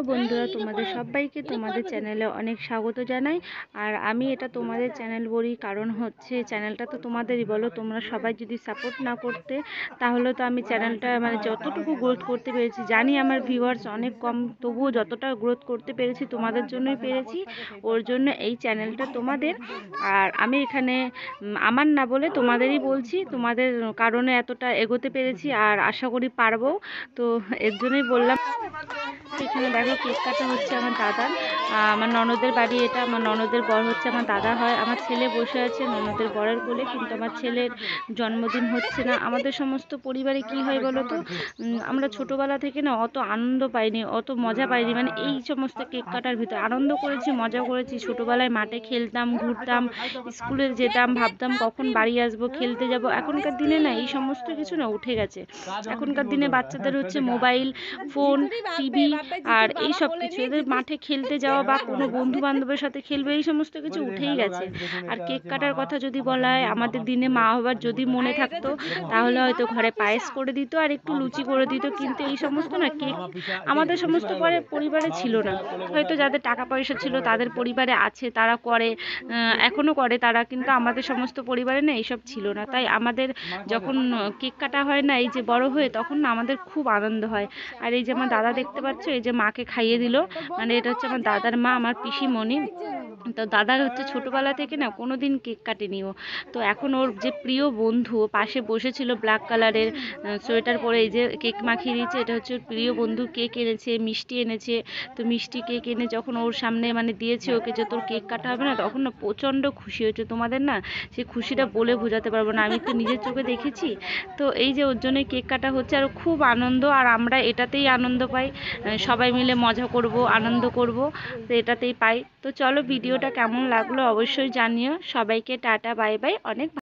বন্ধুরা, তোমাদের সবাইকে তোমাদের চ্যানেলে অনেক স্বাগত জানাই। আর আমি এটা তোমাদের চ্যানেল বলি কারণ হচ্ছে চ্যানেলটা তো তোমাদেরই, বলো। তোমরা সবাই যদি সাপোর্ট না করতে তাহলে তো আমি চ্যানেলটা যতটুকু গ্রোথ করতে পেরেছি, জানি আমার ভিউয়ার্স অনেক কম, তবুও যতটা গ্রোথ করতে পেরেছি তোমাদের জন্যই পেরেছি। ওর জন্য এই চ্যানেলটা তোমাদের। আর আমি এখানে আমার না বলে তোমাদেরই বলছি, তোমাদের কারণে এতটা এগোতে পেরেছি আর আশা করি পারবো। তো এর জন্যই বললাম। এখানে দেখো কেক কাটা হচ্ছে আমার দাদার, আমার ননদের বাড়ি এটা। আমার ননদের বর হচ্ছে আমার দাদা হয়। আমার ছেলে বসে আছে ননদের বরের কোলে, কিন্তু আমার ছেলের জন্মদিন হচ্ছে না। আমাদের সমস্ত পরিবারে কি হয় বলো তো, আমরা ছোটোবেলা থেকে না অত আনন্দ পাইনি, অত মজা পাইনি। এই সমস্ত কেক কাটার ভিতরে আনন্দ করেছি, মজা করেছি। ছোটোবেলায় মাঠে খেলতাম, ঘুরতাম, স্কুলে যেতাম, ভাবতাম কখন বাড়ি আসবো, খেলতে যাব। এখনকার দিনে না এই সমস্ত কিছু না উঠে গেছে। এখনকার দিনে বাচ্চাদের হচ্ছে মোবাইল, ফোন, টিভি আর এই সব কিছু। এদের মাঠে খেলতে যাওয়া বা কোনো বন্ধু বান্ধবের সাথে খেলবে, এই সমস্ত কিছু উঠেই গেছে। আর কেক কাটার কথা যদি বলা হয়, আমাদের দিনে মা বাবার যদি মনে থাকতো তাহলে হয়তো ঘরে পায়েস করে দিত আর একটু লুচি করে দিত, কিন্তু এই সমস্ত না কেক আমাদের সমস্ত পরিবারে ছিল না। হয়তো যাদের টাকা পয়সা ছিল তাদের পরিবারে আছে, তারা করে, এখনো করে তারা, কিন্তু আমাদের সমস্ত পরিবারে না এইসব ছিল না। তাই আমাদের যখন কেক কাটা হয় না, এই যে বড় হয়ে, তখন না আমাদের খুব আনন্দ হয়। আর এই যে আমার দাদা দেখতে পাচ্ছ, এই যে মাকে খাইয়ে দিল, এটা হচ্ছে আমার দাদার মা, আমার পিসিমণি। তো দাদার হচ্ছে ছোটোবেলা থেকে না কোনো দিন কেক কাটেনি ও। তো এখন ওর যে প্রিয় বন্ধু পাশে বসেছিল, ব্ল্যাক কালারের সোয়েটার পরে, এই যে কেক মাখিয়ে দিয়েছে, এটা হচ্ছে ওর প্রিয় বন্ধু। কেক এনেছে, মিষ্টি এনেছে। তো মিষ্টি কেক এনে যখন ওর সামনে দিয়েছে ওকে, যে তোর কেক কাটা হবে না, তখন না প্রচণ্ড খুশি হয়েছে। তোমাদের না সেই খুশিটা বলে বোঝাতে পারবো না, আমি তো নিজের চোখে দেখেছি। তো এই যে ওর জন্যই কেক কাটা হচ্ছে, আর খুব আনন্দ, আর আমরা এটাতেই আনন্দ পাই। সবাই মিলে মজা করব, আনন্দ করব, তো এটাতেই পাই। তো চলো, ভিডিওটা কেমন লাগলো অবশ্যই জানিও। সবাইকে টাটা, বাই বাই, অনেক